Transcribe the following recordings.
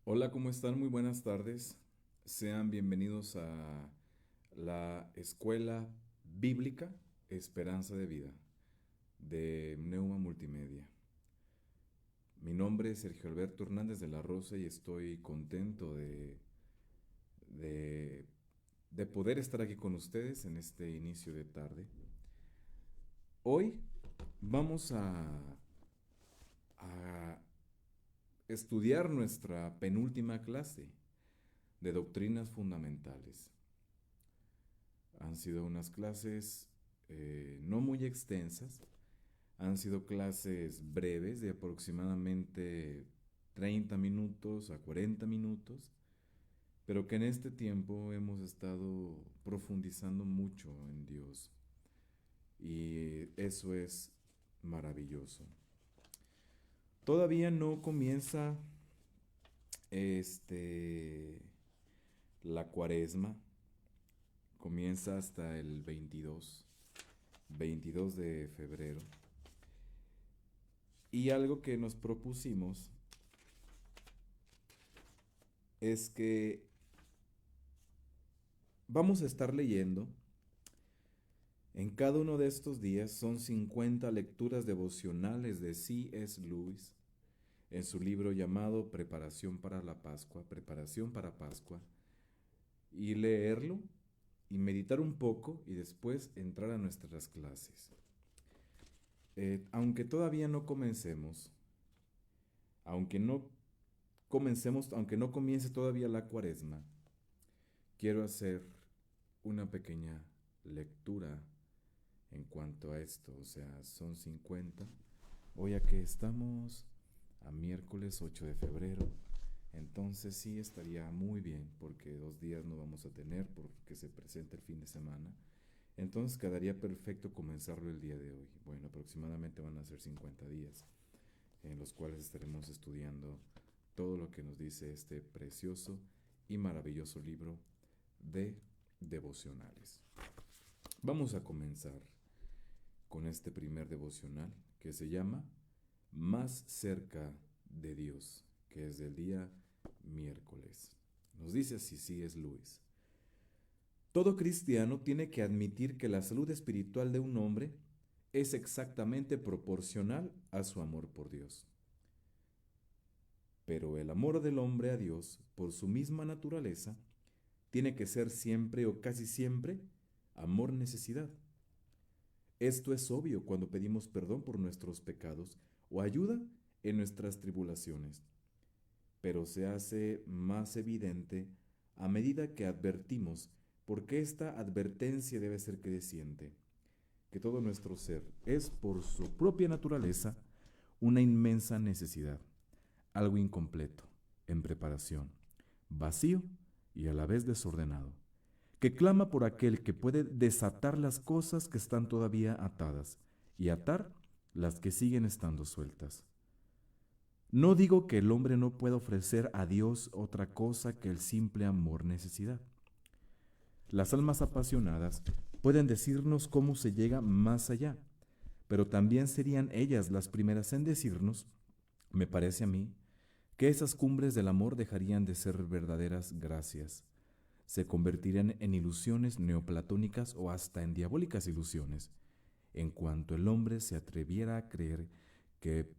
Hola, ¿cómo están? Muy buenas tardes. Sean bienvenidos a la Escuela Bíblica Esperanza de Vida de Neuma Multimedia. Mi nombre es Sergio Alberto Hernández de la Rosa y estoy contento de, de poder estar aquí con ustedes en este inicio de tarde. Hoy vamos a estudiar nuestra penúltima clase de doctrinas fundamentales. Han sido unas clases no muy extensas, han sido clases breves de aproximadamente 30 minutos a 40 minutos, pero que en este tiempo hemos estado profundizando mucho en Dios y eso es maravilloso. Todavía no comienza este la cuaresma, comienza hasta el 22 de febrero. Y algo que nos propusimos es que vamos a estar leyendo en cada uno de estos días. Son 50 lecturas devocionales de C.S. Lewis en su libro llamado Preparación para Pascua, y leerlo y meditar un poco y después entrar a nuestras clases. Aunque todavía no comencemos, aunque no aunque no comience todavía la cuaresma, quiero hacer una pequeña lectura en cuanto a esto. O sea, son 50. Hoy aquí estamos a miércoles 8 de febrero. Entonces sí estaría muy bien porque 2 días no vamos a tener porque se presenta el fin de semana. Entonces quedaría perfecto comenzarlo el día de hoy. Bueno, aproximadamente van a ser 50 días en los cuales estaremos estudiando todo lo que nos dice este precioso y maravilloso libro de devocionales. Vamos a comenzar con este primer devocional que se llama Más cerca de Dios, que es del día miércoles. Nos dice así C.S. Lewis: todo cristiano tiene que admitir que la salud espiritual de un hombre es exactamente proporcional a su amor por Dios. Pero el amor del hombre a Dios, por su misma naturaleza, tiene que ser siempre o casi siempre amor-necesidad. Esto es obvio cuando pedimos perdón por nuestros pecados o ayuda en nuestras tribulaciones, pero se hace más evidente a medida que advertimos por qué esta advertencia debe ser creciente, que todo nuestro ser es por su propia naturaleza una inmensa necesidad, algo incompleto, en preparación, vacío y a la vez desordenado, que clama por aquel que puede desatar las cosas que están todavía atadas y atar las que siguen estando sueltas. No digo que el hombre no pueda ofrecer a Dios otra cosa que el simple amor-necesidad. Las almas apasionadas pueden decirnos cómo se llega más allá, pero también serían ellas las primeras en decirnos, me parece a mí, que esas cumbres del amor dejarían de ser verdaderas gracias, se convertirían en ilusiones neoplatónicas o hasta en diabólicas ilusiones, en cuanto el hombre se atreviera a creer que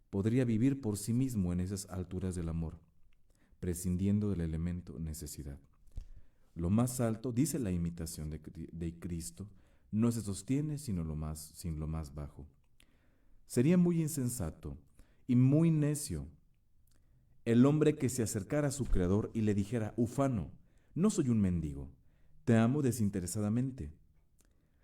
podría vivir por sí mismo en esas alturas del amor, prescindiendo del elemento necesidad. Lo más alto, dice la imitación de Cristo, no se sostiene sin lo más bajo. Sería muy insensato y muy necio el hombre que se acercara a su creador y le dijera, ufano, no soy un mendigo, te amo desinteresadamente.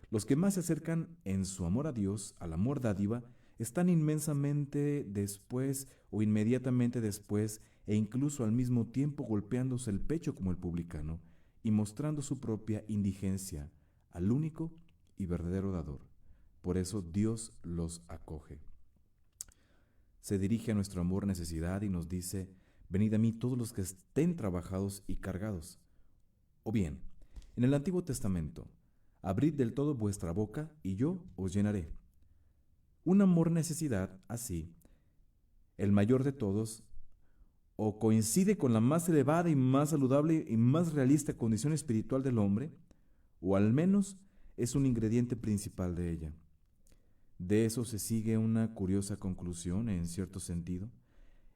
Los que más se acercan en su amor a Dios, al amor dádiva, están inmensamente después o inmediatamente después e incluso al mismo tiempo golpeándose el pecho como el publicano y mostrando su propia indigencia al único y verdadero dador. Por eso Dios los acoge. Se dirige a nuestro amor necesidad y nos dice, venid a mí todos los que estén trabajados y cargados. O bien, en el Antiguo Testamento, abrid del todo vuestra boca y yo os llenaré. Un amor necesidad así, el mayor de todos, o coincide con la más elevada y más saludable y más realista condición espiritual del hombre, o al menos es un ingrediente principal de ella. De eso se sigue una curiosa conclusión, en cierto sentido.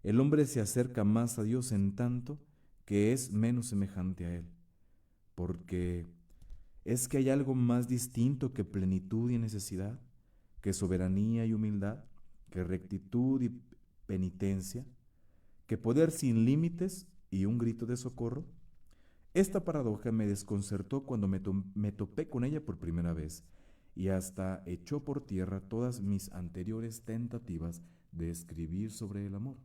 El hombre se acerca más a Dios en tanto que es menos semejante a Él, porque es que hay algo más distinto que plenitud y necesidad, que soberanía y humildad, que rectitud y penitencia, que poder sin límites y un grito de socorro. Esta paradoja me desconcertó cuando me topé con ella por primera vez y hasta echó por tierra todas mis anteriores tentativas de escribir sobre el amor.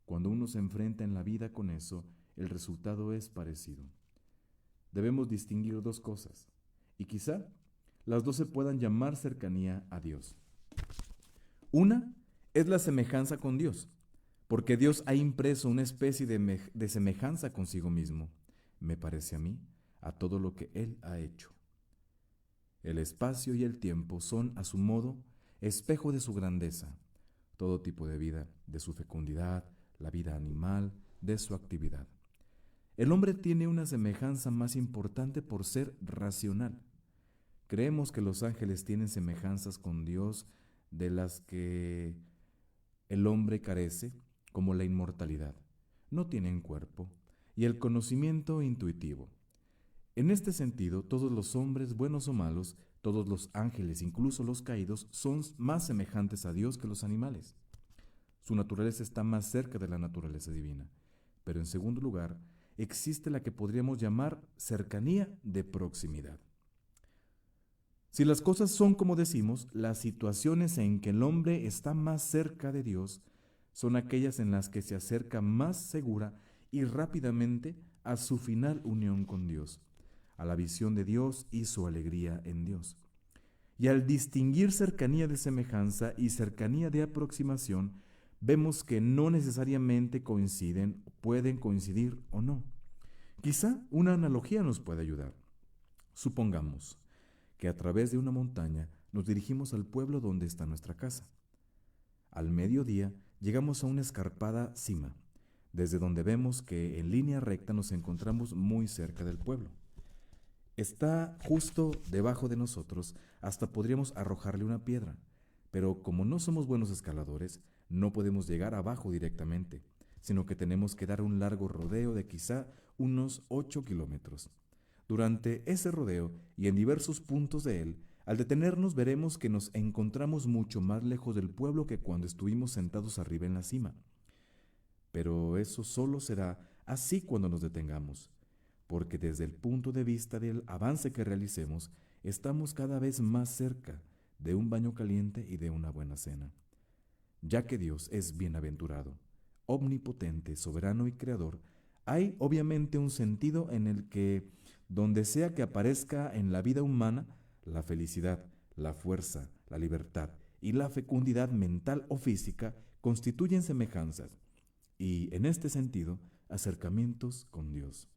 Cuando uno se enfrenta en la vida con eso, el resultado es parecido. Debemos distinguir dos cosas, y quizá las dos se puedan llamar cercanía a Dios. Una es la semejanza con Dios, porque Dios ha impreso una especie de semejanza consigo mismo, me parece a mí, a todo lo que Él ha hecho. El espacio y el tiempo son, a su modo, espejo de su grandeza, todo tipo de vida, de su fecundidad, la vida animal, de su actividad. El hombre tiene una semejanza más importante por ser racional. Creemos que los ángeles tienen semejanzas con Dios de las que el hombre carece, como la inmortalidad. No tienen cuerpo y el conocimiento intuitivo. En este sentido, todos los hombres, buenos o malos, todos los ángeles, incluso los caídos, son más semejantes a Dios que los animales. Su naturaleza está más cerca de la naturaleza divina. Pero en segundo lugar, existe la que podríamos llamar cercanía de proximidad. Si las cosas son como decimos, las situaciones en que el hombre está más cerca de Dios son aquellas en las que se acerca más segura y rápidamente a su final unión con Dios, a la visión de Dios y su alegría en Dios. Y al distinguir cercanía de semejanza y cercanía de aproximación, vemos que no necesariamente coinciden, pueden coincidir o no. Quizá una analogía nos puede ayudar. Supongamos que a través de una montaña nos dirigimos al pueblo donde está nuestra casa. Al mediodía llegamos a una escarpada cima, desde donde vemos que en línea recta nos encontramos muy cerca del pueblo. Está justo debajo de nosotros, hasta podríamos arrojarle una piedra, pero como no somos buenos escaladores, no podemos llegar abajo directamente, sino que tenemos que dar un largo rodeo de quizá unos 8 kilómetros. Durante ese rodeo y en diversos puntos de él, al detenernos veremos que nos encontramos mucho más lejos del pueblo que cuando estuvimos sentados arriba en la cima. Pero eso solo será así cuando nos detengamos, porque desde el punto de vista del avance que realicemos, estamos cada vez más cerca de un baño caliente y de una buena cena. Ya que Dios es bienaventurado, omnipotente, soberano y creador, hay obviamente un sentido en el que, donde sea que aparezca en la vida humana, la felicidad, la fuerza, la libertad y la fecundidad mental o física constituyen semejanzas y, en este sentido, acercamientos con Dios.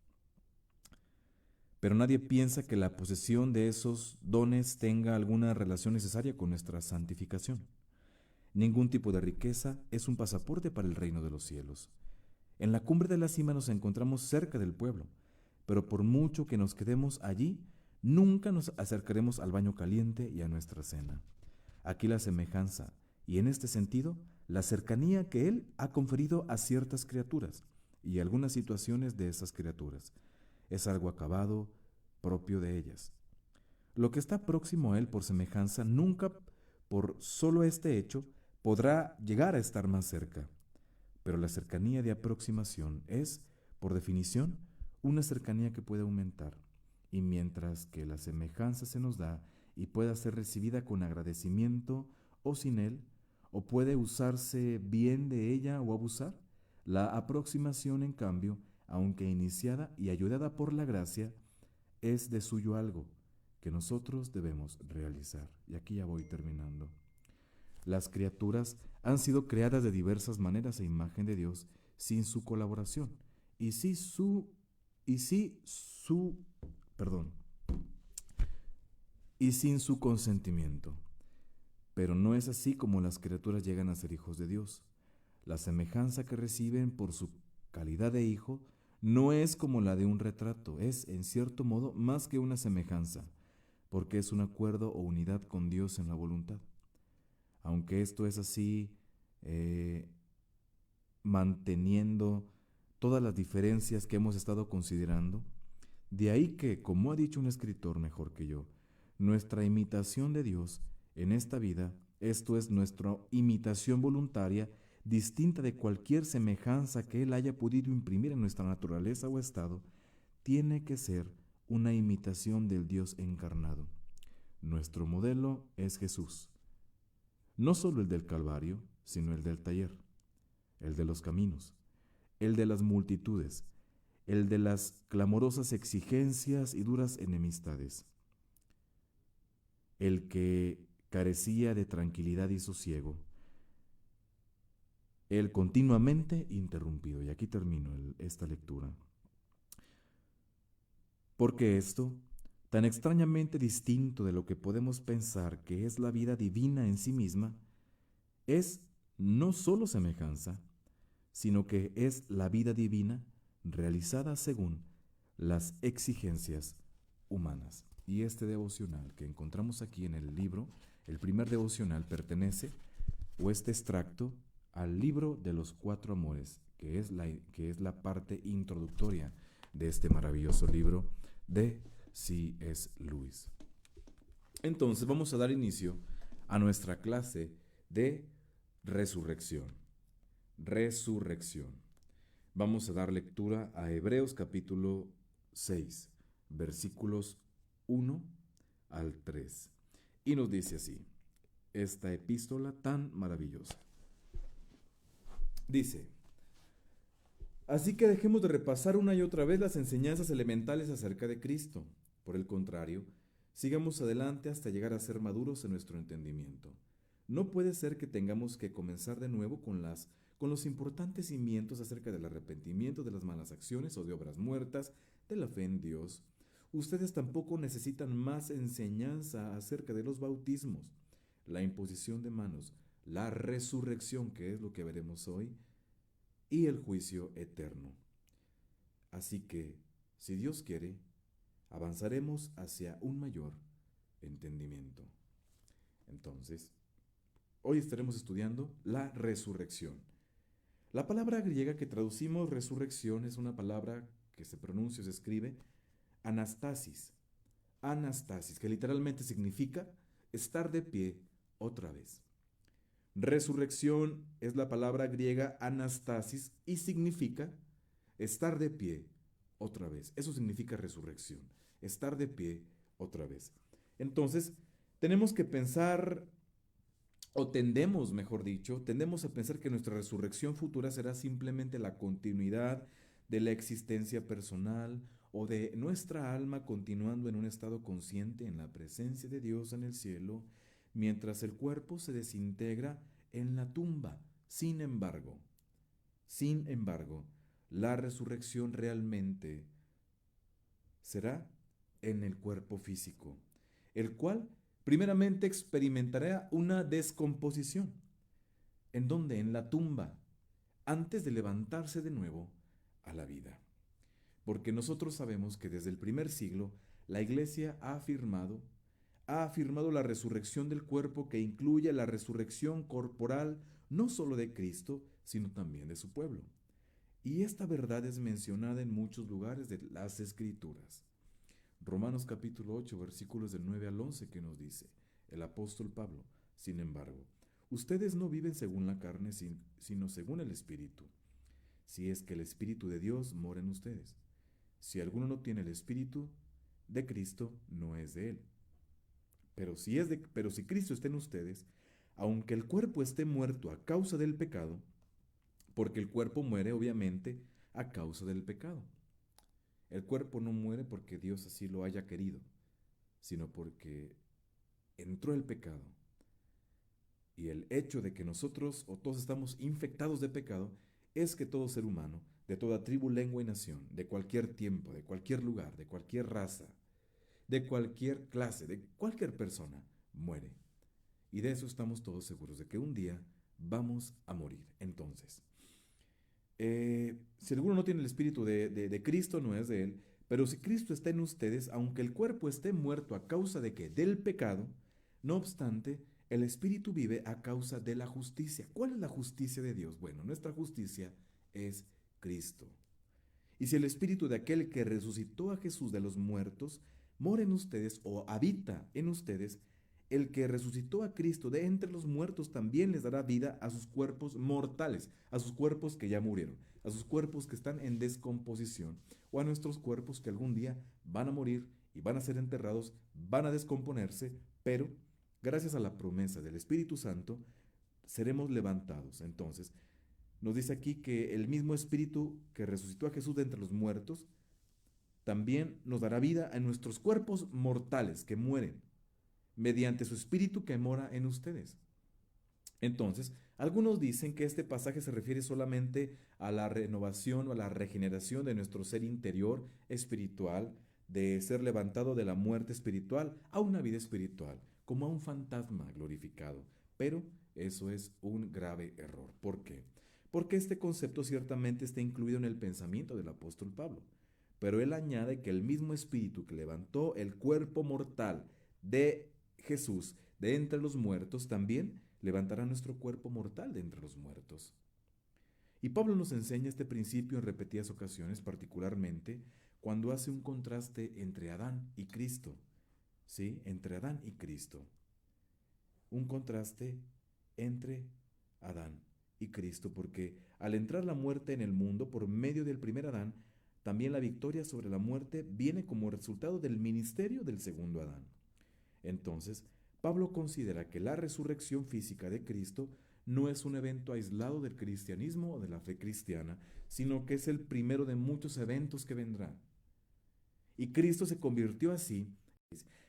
Pero nadie piensa que la posesión de esos dones tenga alguna relación necesaria con nuestra santificación. Ningún tipo de riqueza es un pasaporte para el reino de los cielos. En la cumbre de la cima nos encontramos cerca del pueblo, pero por mucho que nos quedemos allí, nunca nos acercaremos al baño caliente y a nuestra cena. Aquí la semejanza, y en este sentido, la cercanía que Él ha conferido a ciertas criaturas y algunas situaciones de esas criaturas, es algo acabado, propio de ellas. Lo que está próximo a Él por semejanza nunca, por solo este hecho, podrá llegar a estar más cerca. Pero la cercanía de aproximación es, por definición, una cercanía que puede aumentar, y mientras que la semejanza se nos da y pueda ser recibida con agradecimiento o sin él, o puede usarse bien de ella o abusar, la aproximación, en cambio, aunque iniciada y ayudada por la gracia, es de suyo algo que nosotros debemos realizar. Y aquí ya voy terminando. Las criaturas han sido creadas de diversas maneras a imagen de Dios sin su colaboración y sin su consentimiento. Pero no es así como las criaturas llegan a ser hijos de Dios. La semejanza que reciben por su calidad de hijo no es como la de un retrato, es, en cierto modo, más que una semejanza, porque es un acuerdo o unidad con Dios en la voluntad. Aunque esto es así, eh, manteniendo todas las diferencias que hemos estado considerando, de ahí que, como ha dicho un escritor mejor que yo, nuestra imitación de Dios en esta vida, esto es nuestra imitación voluntaria, distinta de cualquier semejanza que Él haya podido imprimir en nuestra naturaleza o estado, tiene que ser una imitación del Dios encarnado. Nuestro modelo es Jesús, no solo el del Calvario, sino el del taller, el de los caminos, el de las multitudes, el de las clamorosas exigencias y duras enemistades, el que carecía de tranquilidad y sosiego, el continuamente interrumpido. Y aquí termino esta lectura. Porque esto, tan extrañamente distinto de lo que podemos pensar que es la vida divina en sí misma, es no solo semejanza, sino que es la vida divina realizada según las exigencias humanas. Y este devocional que encontramos aquí en el libro, el primer devocional, pertenece, o este extracto, al libro de los 4 amores, que es la parte introductoria de este maravilloso libro de C.S. Lewis. Entonces vamos a dar inicio a nuestra clase de resurrección. Resurrección. Vamos a dar lectura a Hebreos capítulo 6, versículos 1 al 3. Y nos dice así, esta epístola tan maravillosa. Dice, así que dejemos de repasar una y otra vez las enseñanzas elementales acerca de Cristo. Por el contrario, sigamos adelante hasta llegar a ser maduros en nuestro entendimiento. No puede ser que tengamos que comenzar de nuevo con los importantes cimientos acerca del arrepentimiento de las malas acciones o de obras muertas, de la fe en Dios. Ustedes tampoco necesitan más enseñanza acerca de los bautismos, la imposición de manos, la resurrección, que es lo que veremos hoy, y el juicio eterno. Así que, si Dios quiere, avanzaremos hacia un mayor entendimiento. Entonces, hoy estaremos estudiando la resurrección. La palabra griega que traducimos resurrección es una palabra que se pronuncia o se escribe anastasis. Anastasis, que literalmente significa estar de pie otra vez. Resurrección es la palabra griega anastasis y significa estar de pie otra vez. Eso significa resurrección, estar de pie otra vez. Entonces, tenemos que pensar, o tendemos, mejor dicho, tendemos a pensar que nuestra resurrección futura será simplemente la continuidad de la existencia personal o de nuestra alma continuando en un estado consciente en la presencia de Dios en el cielo, mientras el cuerpo se desintegra en la tumba. Sin embargo, la resurrección realmente será en el cuerpo físico, el cual primeramente experimentará una descomposición. ¿En dónde? En la tumba, antes de levantarse de nuevo a la vida. Porque nosotros sabemos que desde el primer siglo la Iglesia ha afirmado la resurrección del cuerpo, que incluye la resurrección corporal no solo de Cristo, sino también de su pueblo. Y esta verdad es mencionada en muchos lugares de las Escrituras. Romanos capítulo 8, versículos del 9 al 11, que nos dice el apóstol Pablo: sin embargo, ustedes no viven según la carne, sino según el Espíritu, si es que el Espíritu de Dios mora en ustedes. Si alguno no tiene el Espíritu de Cristo, no es de él. Pero si Cristo está en ustedes, aunque el cuerpo esté muerto a causa del pecado, porque el cuerpo muere obviamente a causa del pecado. El cuerpo no muere porque Dios así lo haya querido, sino porque entró el pecado. Y el hecho de que nosotros o todos estamos infectados de pecado es que todo ser humano, de toda tribu, lengua y nación, de cualquier tiempo, de cualquier lugar, de cualquier raza, de cualquier clase, de cualquier persona, muere. Y de eso estamos todos seguros, de que un día vamos a morir. Entonces, si alguno no tiene el espíritu de Cristo, no es de él, pero si Cristo está en ustedes, aunque el cuerpo esté muerto a causa de que del pecado, no obstante, el espíritu vive a causa de la justicia. ¿Cuál es la justicia de Dios? Bueno, nuestra justicia es Cristo. Y si el espíritu de aquel que resucitó a Jesús de los muertos mora en ustedes o habita en ustedes, el que resucitó a Cristo de entre los muertos también les dará vida a sus cuerpos mortales, a sus cuerpos que ya murieron, a sus cuerpos que están en descomposición, o a nuestros cuerpos que algún día van a morir y van a ser enterrados, van a descomponerse, pero gracias a la promesa del Espíritu Santo seremos levantados. Entonces, nos dice aquí que el mismo Espíritu que resucitó a Jesús de entre los muertos también nos dará vida a nuestros cuerpos mortales que mueren mediante su Espíritu que mora en ustedes. Entonces, algunos dicen que este pasaje se refiere solamente a la renovación o a la regeneración de nuestro ser interior espiritual, de ser levantado de la muerte espiritual a una vida espiritual, como a un fantasma glorificado. Pero eso es un grave error. ¿Por qué? Porque este concepto ciertamente está incluido en el pensamiento del apóstol Pablo. Pero él añade que el mismo espíritu que levantó el cuerpo mortal de Jesús de entre los muertos también levantará nuestro cuerpo mortal de entre los muertos. Y Pablo nos enseña este principio en repetidas ocasiones, particularmente cuando hace un contraste entre Adán y Cristo. ¿Sí? Entre Adán y Cristo. Un contraste entre Adán y Cristo, porque al entrar la muerte en el mundo por medio del primer Adán, también la victoria sobre la muerte viene como resultado del ministerio del segundo Adán. Entonces, Pablo considera que la resurrección física de Cristo no es un evento aislado del cristianismo o de la fe cristiana, sino que es el primero de muchos eventos que vendrán. Y Cristo se convirtió así,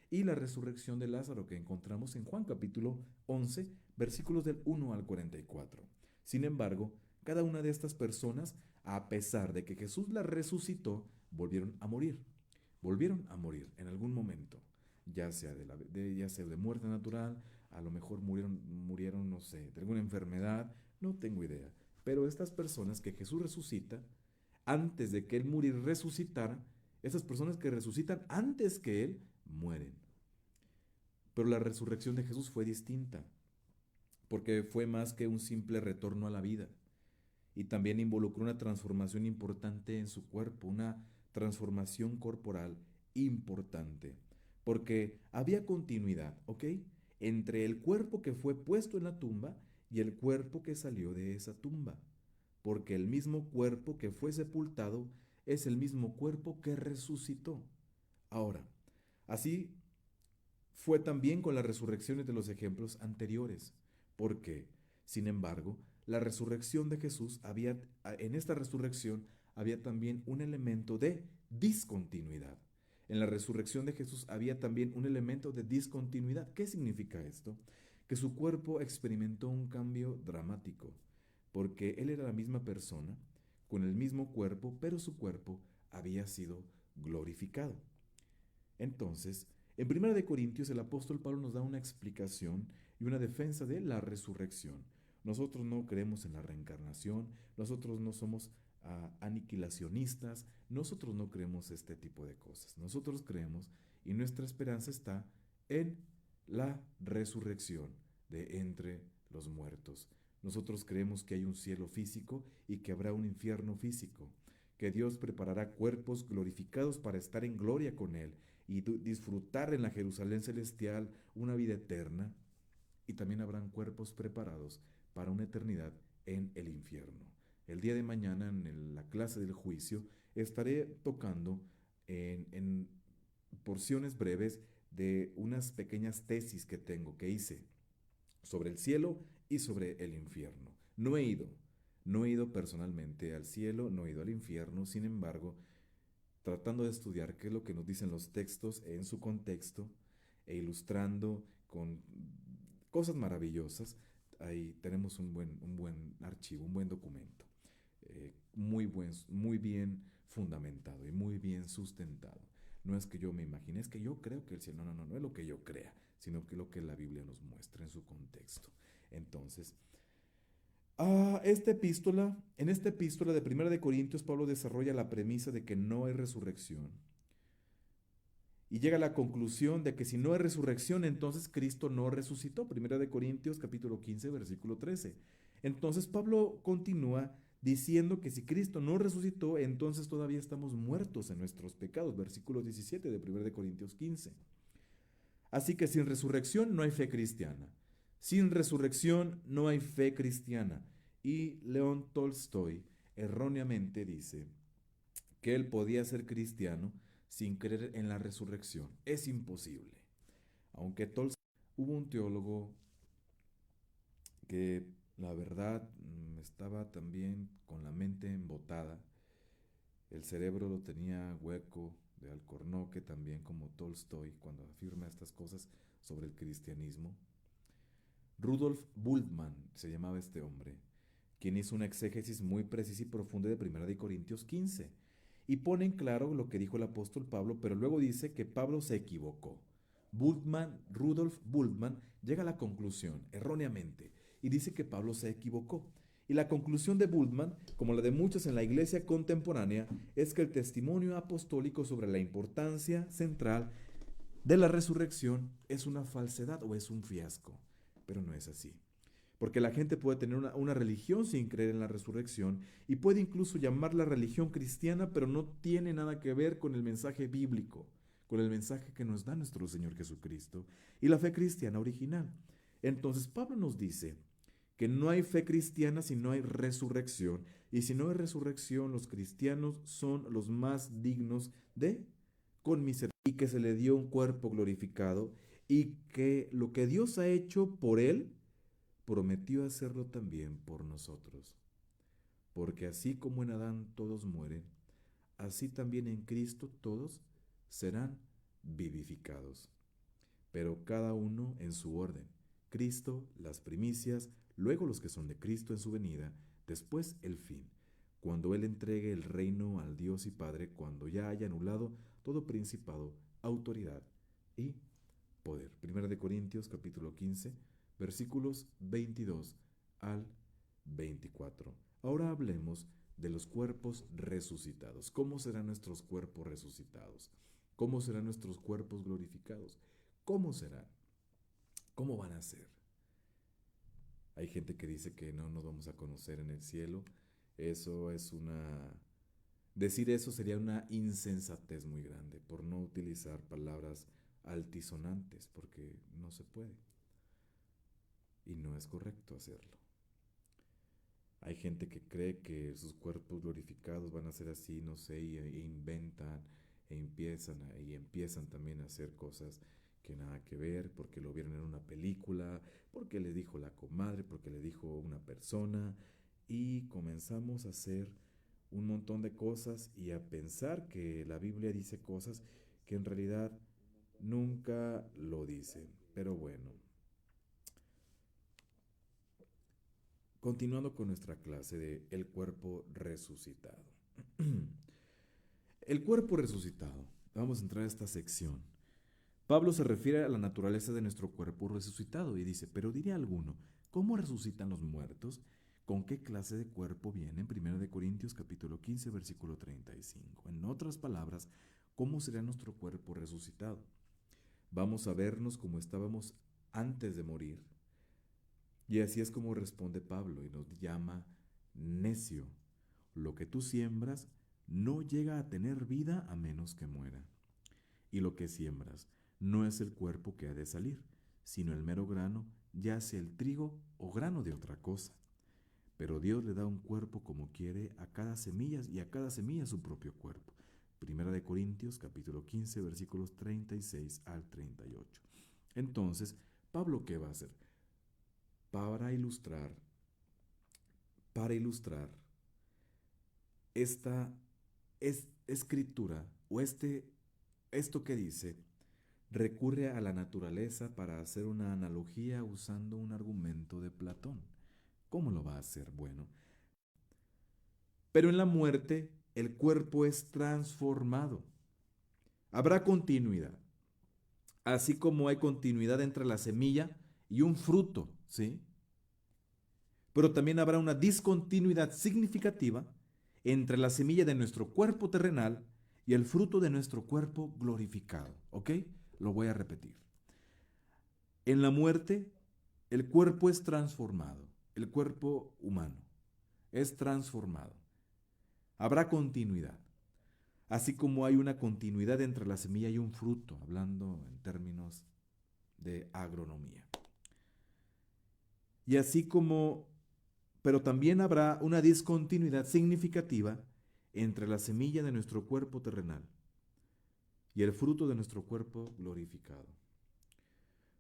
y la resurrección de Lázaro que encontramos en Juan capítulo 11, versículos del 1 al 44. Sin embargo, cada una de estas personas, a pesar de que Jesús la resucitó, volvieron a morir. Volvieron a morir en algún momento, ya sea de muerte natural, a lo mejor murieron, no sé, de alguna enfermedad, no tengo idea. Pero estas personas que Jesús resucita, antes de que Él muriera y resucitara, esas personas que resucitan antes que Él, mueren. Pero la resurrección de Jesús fue distinta, porque fue más que un simple retorno a la vida. Y también involucró una transformación importante en su cuerpo, una transformación corporal importante, porque había continuidad, ¿ok? Entre el cuerpo que fue puesto en la tumba y el cuerpo que salió de esa tumba, porque el mismo cuerpo que fue sepultado es el mismo cuerpo que resucitó. Ahora, así fue también con las resurrecciones de los ejemplos anteriores, porque, sin embargo, la resurrección de Jesús en esta resurrección había también un elemento de discontinuidad. En la resurrección de Jesús había también un elemento de discontinuidad. ¿Qué significa esto? Que su cuerpo experimentó un cambio dramático, porque él era la misma persona, con el mismo cuerpo, pero su cuerpo había sido glorificado. Entonces, en 1 Corintios el apóstol Pablo nos da una explicación y una defensa de la resurrección. Nosotros no creemos en la reencarnación, nosotros no somos aniquilacionistas, nosotros no creemos este tipo de cosas. Nosotros creemos y nuestra esperanza está en la resurrección de entre los muertos. Nosotros creemos que hay un cielo físico y que habrá un infierno físico, que Dios preparará cuerpos glorificados para estar en gloria con Él y disfrutar en la Jerusalén celestial una vida eterna, y también habrán cuerpos preparados para una eternidad en el infierno. El día de mañana en la clase del juicio estaré tocando en porciones breves de unas pequeñas tesis que tengo, que hice sobre el cielo y sobre el infierno. No he ido personalmente al cielo, no he ido al infierno, sin embargo, tratando de estudiar qué es lo que nos dicen los textos en su contexto e ilustrando con cosas maravillosas, ahí tenemos un buen archivo, un buen documento, muy bien fundamentado y muy bien sustentado. No es que yo me imagine, es que yo creo que el cielo, no es lo que yo crea, sino que lo que la Biblia nos muestra en su contexto. Entonces, en esta epístola de Primera de Corintios, Pablo desarrolla la premisa de que no hay resurrección y llega a la conclusión de que si no hay resurrección, entonces Cristo no resucitó. Primera de Corintios capítulo 15, versículo 13. Entonces Pablo continúa diciendo que si Cristo no resucitó, entonces todavía estamos muertos en nuestros pecados. Versículo 17 de Primera de Corintios 15. Así que sin resurrección no hay fe cristiana. Sin resurrección no hay fe cristiana. Y León Tolstoy erróneamente dice que él podía ser cristiano sin creer en la resurrección. Es imposible. Aunque Tolstoy, hubo un teólogo que la verdad estaba también con la mente embotada, el cerebro lo tenía hueco de alcornoque también como Tolstoy cuando afirma estas cosas sobre el cristianismo. Rudolf Bultmann se llamaba este hombre, quien hizo una exégesis muy precisa y profunda de 1 Corintios 15 y pone en claro lo que dijo el apóstol Pablo, pero luego dice que Pablo se equivocó. Rudolf Bultmann llega a la conclusión, erróneamente, y dice que Pablo se equivocó. Y la conclusión de Bultmann, como la de muchos en la iglesia contemporánea, es que el testimonio apostólico sobre la importancia central de la resurrección es una falsedad o es un fiasco. Pero no es así. Porque la gente puede tener una religión sin creer en la resurrección y puede incluso llamarla religión cristiana, pero no tiene nada que ver con el mensaje bíblico, con el mensaje que nos da nuestro Señor Jesucristo y la fe cristiana original. Entonces Pablo nos dice que no hay fe cristiana si no hay resurrección, y si no hay resurrección, los cristianos son los más dignos de conmiseración y que se le dio un cuerpo glorificado y que lo que Dios ha hecho por él, prometió hacerlo también por nosotros. Porque así como en Adán todos mueren, así también en Cristo todos serán vivificados, pero cada uno en su orden. Cristo, las primicias, luego los que son de Cristo en su venida, después el fin, cuando Él entregue el reino al Dios y Padre, cuando ya haya anulado todo principado, autoridad y poder. 1 Corintios capítulo 15, versículos 22 al 24. Ahora hablemos de los cuerpos resucitados. ¿Cómo serán nuestros cuerpos resucitados? ¿Cómo serán nuestros cuerpos glorificados? ¿Cómo serán? ¿Cómo van a ser? Hay gente que dice que no nos vamos a conocer en el cielo. Eso es una... Decir eso sería una insensatez muy grande por no utilizar palabras altisonantes, porque no se puede. Y no es correcto hacerlo. Hay gente que cree que sus cuerpos glorificados van a ser así, no sé, e inventan y empiezan también a hacer cosas que nada que ver, porque lo vieron en una película, porque le dijo la comadre, porque le dijo una persona, y comenzamos a hacer un montón de cosas y a pensar que la Biblia dice cosas que en realidad nunca lo dicen. Pero bueno, continuando con nuestra clase de el cuerpo resucitado. El cuerpo resucitado. Vamos a entrar a esta sección. Pablo se refiere a la naturaleza de nuestro cuerpo resucitado y dice, pero diría alguno, ¿cómo resucitan los muertos? ¿Con qué clase de cuerpo vienen? 1 Corintios capítulo 15, versículo 35. En otras palabras, ¿cómo será nuestro cuerpo resucitado? Vamos a vernos como estábamos antes de morir. Y así es como responde Pablo y nos llama necio. Lo que tú siembras no llega a tener vida a menos que muera. Y lo que siembras no es el cuerpo que ha de salir, sino el mero grano, ya sea el trigo o grano de otra cosa. Pero Dios le da un cuerpo como quiere a cada semilla y a cada semilla su propio cuerpo. 1 Corintios capítulo 15 versículos 36 al 38. Entonces, ¿Pablo qué va a hacer? Para ilustrar esta escritura o esto que dice, recurre a la naturaleza para hacer una analogía usando un argumento de Platón. ¿Cómo lo va a hacer? Bueno, pero en la muerte el cuerpo es transformado. Habrá continuidad, así como hay continuidad entre la semilla y un fruto, ¿sí? pero también habrá una discontinuidad significativa entre la semilla de nuestro cuerpo terrenal y el fruto de nuestro cuerpo glorificado. ¿Ok? Lo voy a repetir. En la muerte, el cuerpo es transformado, el cuerpo humano es transformado. Habrá continuidad, así como hay una continuidad entre la semilla y un fruto, hablando en términos de agronomía. Y así como, pero también habrá una discontinuidad significativa entre la semilla de nuestro cuerpo terrenal y el fruto de nuestro cuerpo glorificado.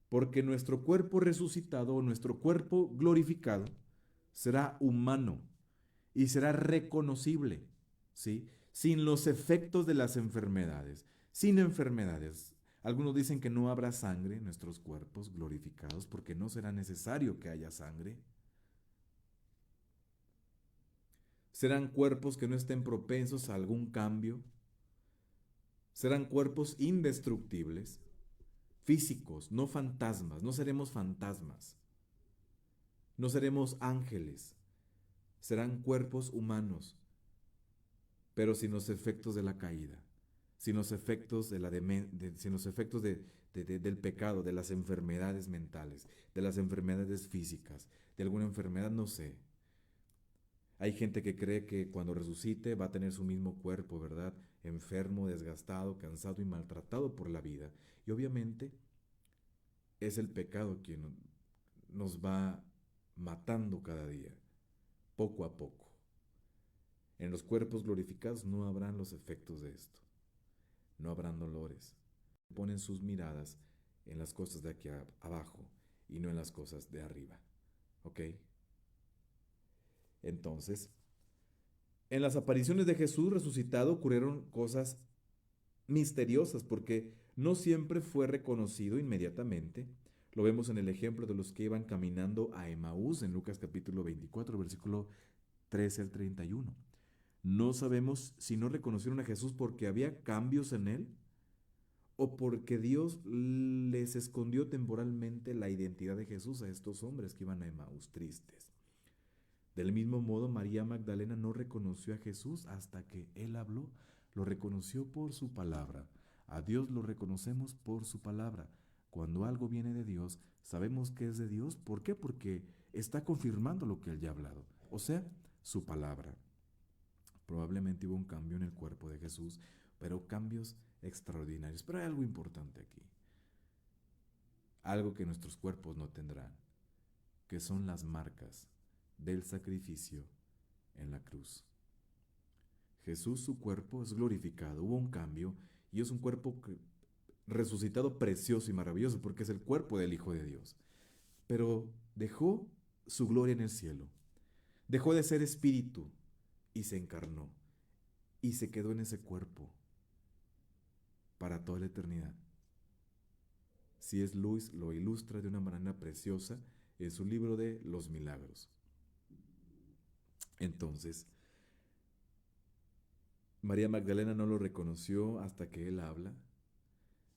Porque nuestro cuerpo resucitado o nuestro cuerpo glorificado será humano y será reconocible, ¿sí? Sin los efectos de las enfermedades, sin enfermedades. Algunos dicen que no habrá sangre en nuestros cuerpos glorificados porque no será necesario que haya sangre. Serán cuerpos que no estén propensos a algún cambio. Serán cuerpos indestructibles, físicos, no fantasmas. No seremos fantasmas. No seremos ángeles. Serán cuerpos humanos, pero sin los efectos de la caída, sin los efectos sin los efectos del pecado, de las enfermedades mentales, de las enfermedades físicas, de alguna enfermedad, no sé. Hay gente que cree que cuando resucite va a tener su mismo cuerpo, ¿verdad? Enfermo, desgastado, cansado y maltratado por la vida. Y obviamente es el pecado quien nos va matando cada día, poco a poco. En los cuerpos glorificados no habrán los efectos de esto. No habrán dolores. Ponen sus miradas en las cosas de aquí abajo y no en las cosas de arriba. ¿Ok? Entonces, en las apariciones de Jesús resucitado ocurrieron cosas misteriosas porque no siempre fue reconocido inmediatamente. Lo vemos en el ejemplo de los que iban caminando a Emaús en Lucas capítulo 24, versículo 13 al 31. No sabemos si no reconocieron a Jesús porque había cambios en él o porque Dios les escondió temporalmente la identidad de Jesús a estos hombres que iban a Emaús tristes. Del mismo modo, María Magdalena no reconoció a Jesús hasta que Él habló. Lo reconoció por su palabra. A Dios lo reconocemos por su palabra. Cuando algo viene de Dios, sabemos que es de Dios. ¿Por qué? Porque está confirmando lo que Él ya ha hablado. O sea, su palabra. Probablemente hubo un cambio en el cuerpo de Jesús, pero cambios extraordinarios. Pero hay algo importante aquí. Algo que nuestros cuerpos no tendrán, que son las marcas del sacrificio en la cruz. Jesús, su cuerpo es glorificado, hubo un cambio y es un cuerpo resucitado precioso y maravilloso porque es el cuerpo del Hijo de Dios. Pero dejó su gloria en el cielo, dejó de ser espíritu y se encarnó y se quedó en ese cuerpo para toda la eternidad. C.S. Lewis lo ilustra de una manera preciosa en su libro de Los Milagros. Entonces, María Magdalena no lo reconoció hasta que él habla,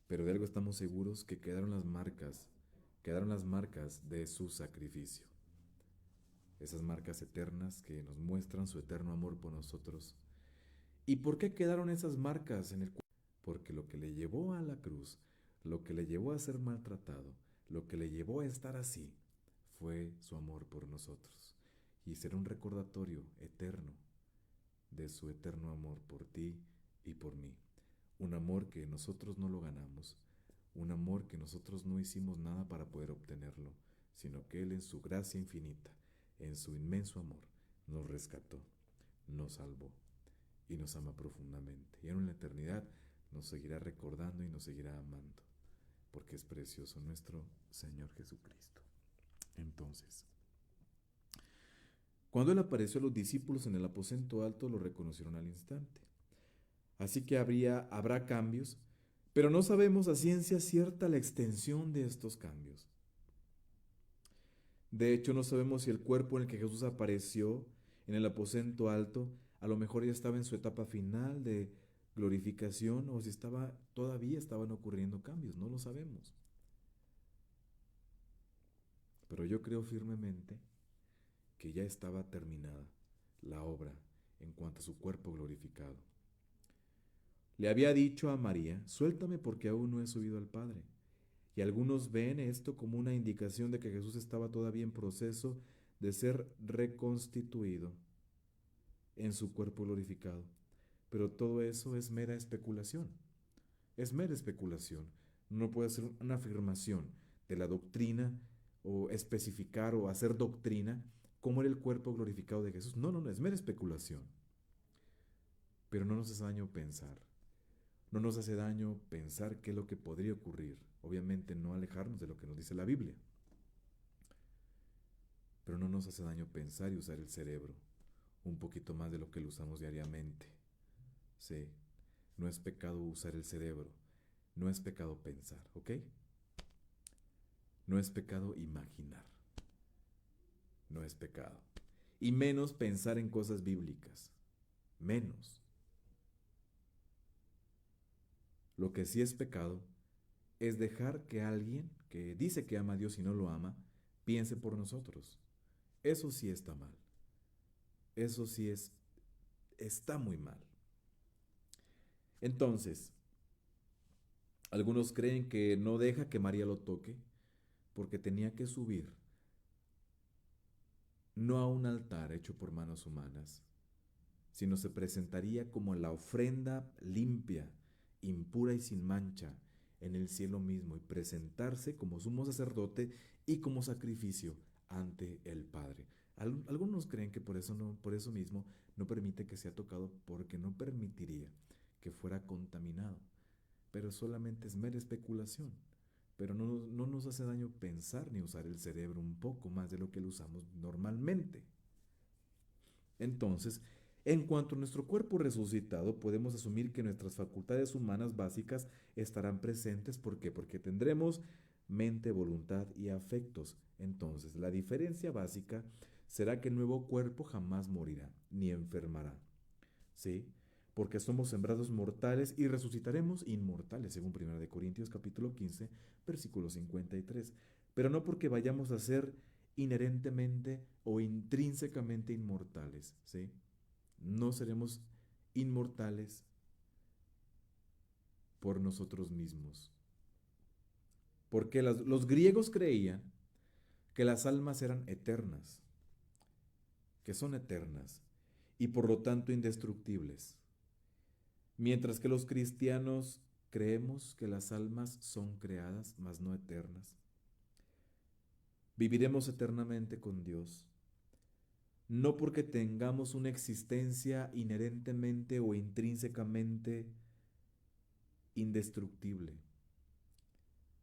pero de algo estamos seguros que quedaron las marcas de su sacrificio. Esas marcas eternas que nos muestran su eterno amor por nosotros. ¿Y por qué quedaron esas marcas en el cuerpo? Porque lo que le llevó a la cruz, lo que le llevó a ser maltratado, lo que le llevó a estar así, fue su amor por nosotros. Y será un recordatorio eterno de su eterno amor por ti y por mí. Un amor que nosotros no lo ganamos, un amor que nosotros no hicimos nada para poder obtenerlo, sino que Él en su gracia infinita, en su inmenso amor, nos rescató, nos salvó y nos ama profundamente. Y en la eternidad nos seguirá recordando y nos seguirá amando, porque es precioso nuestro Señor Jesucristo. Entonces, cuando Él apareció a los discípulos en el aposento alto, lo reconocieron al instante. Así que habrá cambios, pero no sabemos a ciencia cierta la extensión de estos cambios. De hecho, no sabemos si el cuerpo en el que Jesús apareció en el aposento alto a lo mejor ya estaba en su etapa final de glorificación o si todavía estaban ocurriendo cambios, no lo sabemos. Pero yo creo firmemente que ya estaba terminada la obra en cuanto a su cuerpo glorificado. Le había dicho a María, suéltame porque aún no he subido al Padre. Y algunos ven esto como una indicación de que Jesús estaba todavía en proceso de ser reconstituido en su cuerpo glorificado. Pero todo eso es mera especulación. Es mera especulación. No puede ser una afirmación de la doctrina o especificar o hacer doctrina cómo era el cuerpo glorificado de Jesús. No, no, no, es mera especulación. Pero no nos hace daño pensar. No nos hace daño pensar qué es lo que podría ocurrir. Obviamente no alejarnos de lo que nos dice la Biblia. Pero no nos hace daño pensar y usar el cerebro un poquito más de lo que lo usamos diariamente. Sí, no es pecado usar el cerebro. No es pecado pensar, ¿ok? No es pecado imaginar. No es pecado. Y menos pensar en cosas bíblicas. Menos. Lo que sí es pecado es dejar que alguien que dice que ama a Dios y no lo ama, piense por nosotros. Eso sí está mal. Eso sí está muy mal. Entonces, algunos creen que no deja que María lo toque porque tenía que subir no a un altar hecho por manos humanas, sino se presentaría como la ofrenda limpia, impura y sin mancha en el cielo mismo y presentarse como sumo sacerdote y como sacrificio ante el Padre. Algunos creen que por eso mismo no permite que sea tocado porque no permitiría que fuera contaminado, pero solamente es mera especulación. Pero no nos hace daño pensar ni usar el cerebro un poco más de lo que lo usamos normalmente. Entonces, en cuanto a nuestro cuerpo resucitado, podemos asumir que nuestras facultades humanas básicas estarán presentes. ¿Por qué? Porque tendremos mente, voluntad y afectos. Entonces, la diferencia básica será que el nuevo cuerpo jamás morirá ni enfermará. ¿Sí? Porque somos sembrados mortales y resucitaremos inmortales, según 1 Corintios capítulo 15, versículo 53. Pero no porque vayamos a ser inherentemente o intrínsecamente inmortales, ¿sí? No seremos inmortales por nosotros mismos. Porque los griegos creían que las almas eran eternas, que son eternas y por lo tanto indestructibles. Mientras que los cristianos creemos que las almas son creadas, mas no eternas. Viviremos eternamente con Dios, no porque tengamos una existencia inherentemente o intrínsecamente indestructible,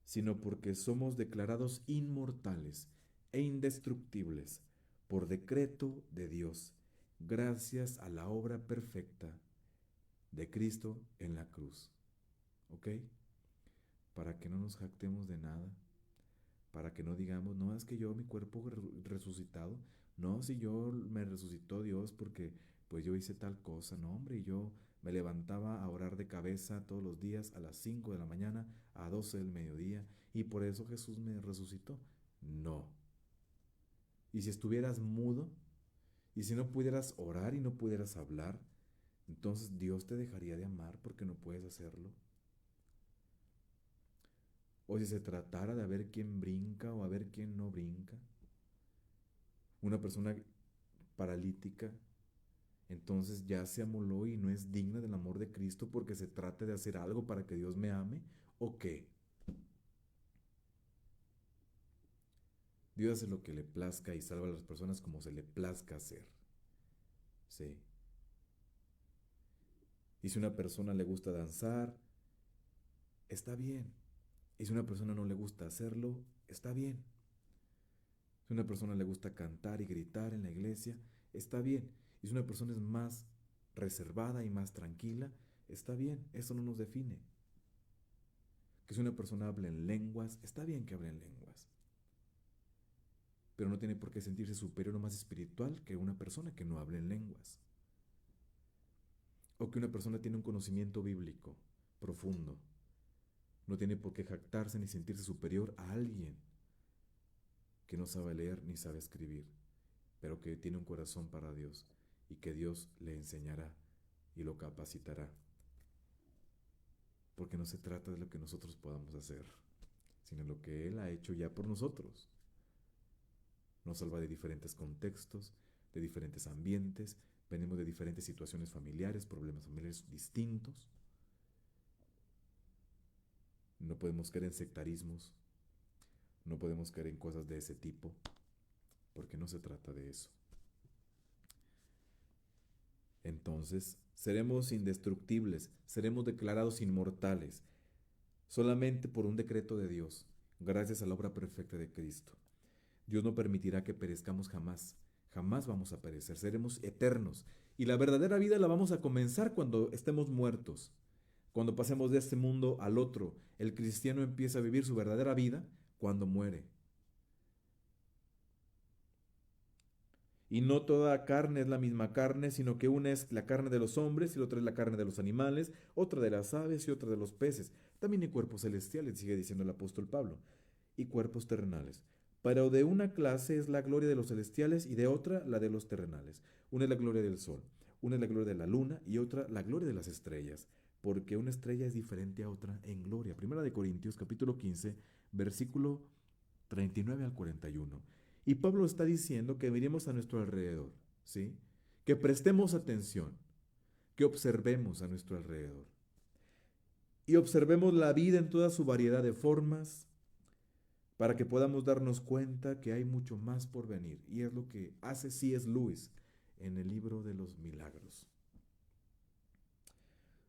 sino porque somos declarados inmortales e indestructibles por decreto de Dios, gracias a la obra perfecta de Cristo en la cruz. ¿Ok? Para que no nos jactemos de nada, para que no digamos, no, es que yo, mi cuerpo resucitado, no, si yo me resucitó Dios porque pues yo hice tal cosa, no, hombre, y yo me levantaba a orar de cabeza todos los días a las 5 de la mañana, a 12 del mediodía, y por eso Jesús me resucitó. No. Y si estuvieras mudo, y si no pudieras orar y no pudieras hablar, entonces Dios te dejaría de amar porque no puedes hacerlo. O si se tratara de a ver quién brinca o a ver quién no brinca. Una persona paralítica, entonces ya se amoló y no es digna del amor de Cristo porque se trata de hacer algo para que Dios me ame, ¿o qué? Dios hace lo que le plazca y salva a las personas como se le plazca hacer. Sí. Y si a una persona le gusta danzar, está bien. Y si a una persona no le gusta hacerlo, está bien. Si a una persona le gusta cantar y gritar en la iglesia, está bien. Y si una persona es más reservada y más tranquila, está bien. Eso no nos define. Que si una persona habla en lenguas, está bien que hable en lenguas. Pero no tiene por qué sentirse superior o más espiritual que una persona que no hable en lenguas. O que una persona tiene un conocimiento bíblico profundo. No tiene por qué jactarse ni sentirse superior a alguien que no sabe leer ni sabe escribir. pero que tiene un corazón para Dios y que Dios le enseñará y lo capacitará. Porque no se trata de lo que nosotros podamos hacer, sino lo que Él ha hecho ya por nosotros. Nos salva de diferentes contextos, de diferentes ambientes, venimos de diferentes situaciones familiares, problemas familiares distintos. No podemos caer en sectarismos, no podemos caer en cosas de ese tipo, porque no se trata de eso. Entonces, seremos indestructibles, seremos declarados inmortales, solamente por un decreto de Dios, gracias a la obra perfecta de Cristo. Dios no permitirá que perezcamos jamás, jamás vamos a perecer, seremos eternos. Y la verdadera vida la vamos a comenzar cuando estemos muertos, cuando pasemos de este mundo al otro. El cristiano empieza a vivir su verdadera vida cuando muere. Y no toda carne es la misma carne, sino que una es la carne de los hombres y la otra es la carne de los animales, otra de las aves y otra de los peces. También hay cuerpos celestiales, sigue diciendo el apóstol Pablo, y cuerpos terrenales. Pero de una clase es la gloria de los celestiales y de otra la de los terrenales. Una es la gloria del sol, una es la gloria de la luna y otra la gloria de las estrellas, porque una estrella es diferente a otra en gloria. Primera de Corintios capítulo 15, versículo 39 al 41. Y Pablo está diciendo que miremos a nuestro alrededor, ¿sí? Que prestemos atención, que observemos a nuestro alrededor. Y observemos la vida en toda su variedad de formas, para que podamos darnos cuenta que hay mucho más por venir. Y es lo que hace C.S. Lewis en el libro de los milagros.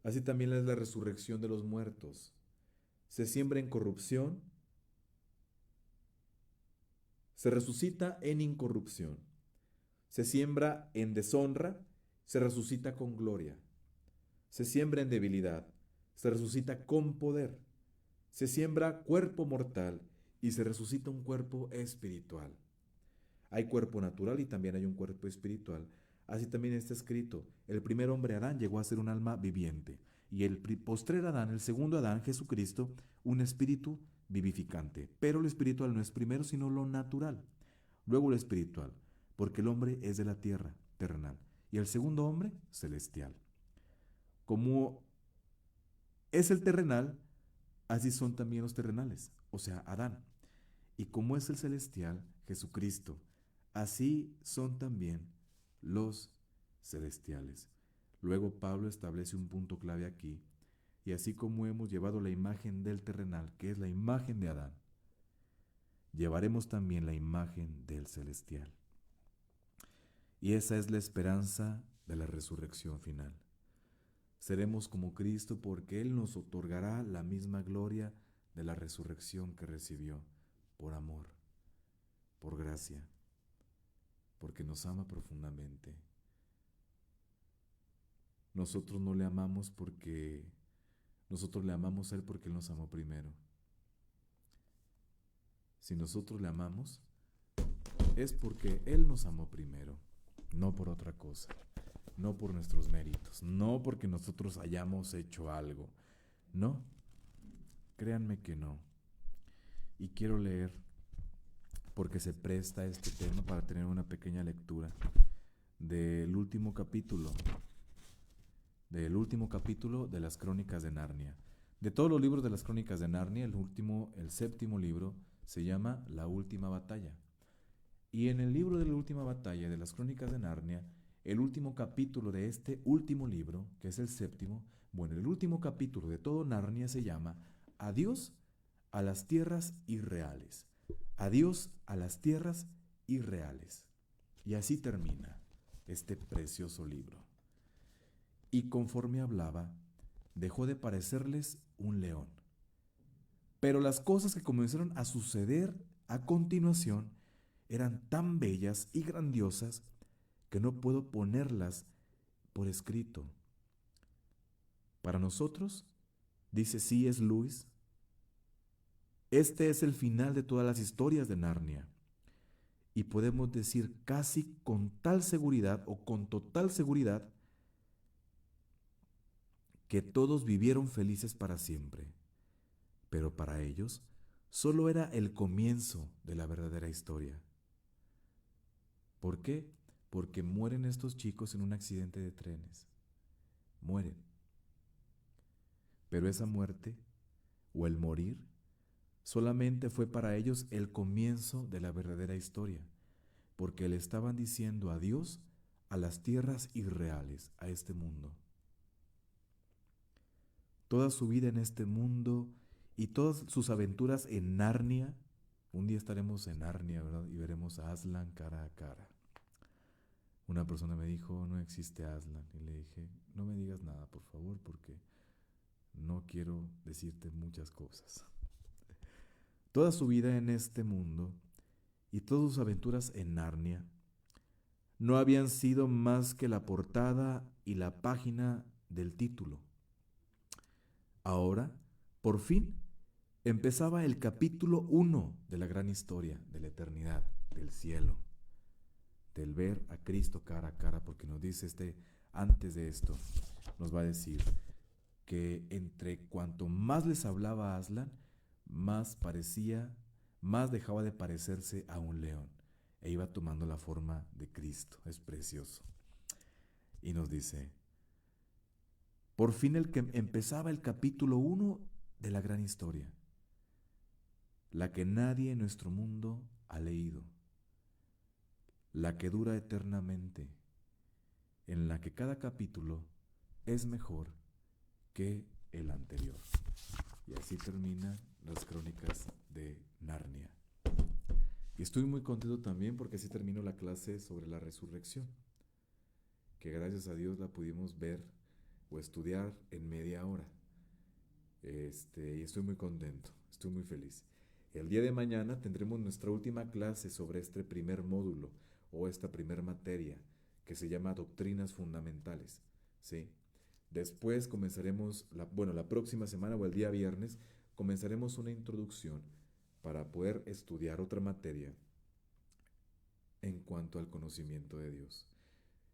Así también es la resurrección de los muertos. Se siembra en corrupción, se resucita en incorrupción. Se siembra en deshonra, se resucita con gloria. Se siembra en debilidad, se resucita con poder. Se siembra cuerpo mortal y se resucita un cuerpo espiritual. Hay cuerpo natural y también hay un cuerpo espiritual. Así también está escrito, el primer hombre Adán llegó a ser un alma viviente y el postrer Adán, el segundo Adán, Jesucristo, un espíritu vivificante. Pero lo espiritual no es primero sino lo natural, luego lo espiritual, porque el hombre es de la tierra, terrenal, y el segundo hombre, celestial. Como es el terrenal, así son también los terrenales, o sea, Adán. Y como es el celestial, Jesucristo, así son también los celestiales. Luego Pablo establece un punto clave aquí, y así como hemos llevado la imagen del terrenal, que es la imagen de Adán, llevaremos también la imagen del celestial. Y esa es la esperanza de la resurrección final. Seremos como Cristo porque Él nos otorgará la misma gloria de la resurrección que recibió, por amor, por gracia, porque nos ama profundamente. Nosotros no le amamos porque nosotros le amamos a Él porque Él nos amó primero. Si nosotros le amamos, es porque Él nos amó primero, no por otra cosa, no por nuestros méritos, no porque nosotros hayamos hecho algo. No, créanme que no. Y quiero leer, porque se presta este tema para tener una pequeña lectura del último capítulo de las Crónicas de Narnia. De todos los libros de las Crónicas de Narnia, el séptimo libro, se llama La Última Batalla. Y en el libro de la Última Batalla de las Crónicas de Narnia, el último capítulo de este último libro, que es el séptimo, el último capítulo de todo Narnia se llama Adiós a las tierras irreales. Adiós a las tierras irreales. Y así termina este precioso libro. Y conforme hablaba, dejó de parecerles un león. Pero las cosas que comenzaron a suceder a continuación eran tan bellas y grandiosas que no puedo ponerlas por escrito. Para nosotros, dice C.S. Lewis, este es el final de todas las historias de Narnia. Y podemos decir casi con tal seguridad o con total seguridad que todos vivieron felices para siempre. Pero para ellos solo era el comienzo de la verdadera historia. ¿Por qué? Porque mueren estos chicos en un accidente de trenes. Mueren. Pero esa muerte, o el morir, solamente fue para ellos el comienzo de la verdadera historia, porque le estaban diciendo adiós a las tierras irreales, a este mundo. Toda su vida en este mundo y todas sus aventuras en Narnia. Un día estaremos en Narnia, ¿verdad? Y veremos a Aslan cara a cara. Una persona me dijo, no existe Aslan. Y le dije, no me digas nada, por favor, porque no quiero decirte muchas cosas. Toda su vida en este mundo y todas sus aventuras en Narnia no habían sido más que la portada y la página del título. Ahora, por fin, empezaba el capítulo 1 de la gran historia de la eternidad, del cielo, del ver a Cristo cara a cara, porque nos dice antes de esto, nos va a decir que entre cuanto más les hablaba a Aslan, más dejaba de parecerse a un león e iba tomando la forma de Cristo. Es precioso. Y nos dice, por fin empezaba el capítulo 1 de la gran historia, la que nadie en nuestro mundo ha leído, la que dura eternamente, en la que cada capítulo es mejor que el anterior. Y así terminan las crónicas de Narnia. Y estoy muy contento también porque así terminó la clase sobre la resurrección, que gracias a Dios la pudimos ver o estudiar en media hora. Y estoy muy contento, estoy muy feliz. El día de mañana tendremos nuestra última clase sobre este primer módulo o esta primera materia que se llama Doctrinas Fundamentales, ¿sí? Después comenzaremos, la próxima semana o el día viernes, comenzaremos una introducción para poder estudiar otra materia en cuanto al conocimiento de Dios.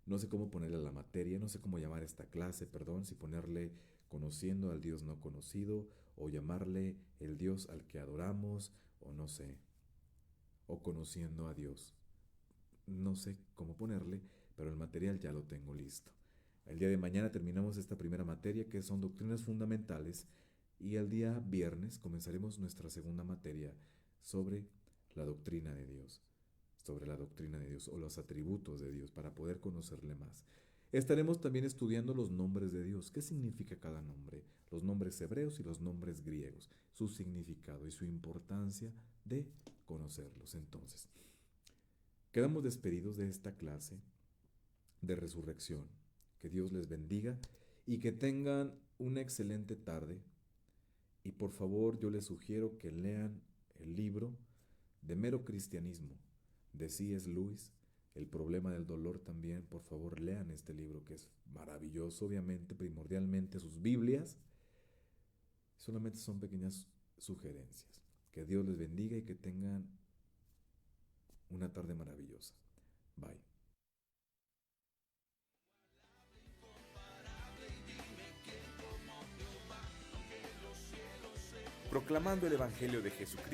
No sé cómo ponerle a la materia, no sé cómo llamar esta clase, perdón, si ponerle conociendo al Dios no conocido o llamarle el Dios al que adoramos o no sé, o conociendo a Dios. No sé cómo ponerle, pero el material ya lo tengo listo. El día de mañana terminamos esta primera materia que son doctrinas fundamentales y el día viernes comenzaremos nuestra segunda materia sobre la doctrina de Dios. Sobre la doctrina de Dios o los atributos de Dios para poder conocerle más. Estaremos también estudiando los nombres de Dios. ¿Qué significa cada nombre? Los nombres hebreos y los nombres griegos. Su significado y su importancia de conocerlos. Entonces, quedamos despedidos de esta clase de resurrección. Que Dios les bendiga y que tengan una excelente tarde. Y por favor, yo les sugiero que lean el libro de Mero Cristianismo de C.S. Lewis, El problema del dolor también. Por favor, lean este libro que es maravilloso, obviamente, primordialmente sus Biblias. Solamente son pequeñas sugerencias. Que Dios les bendiga y que tengan una tarde maravillosa. Bye. Proclamando el Evangelio de Jesucristo.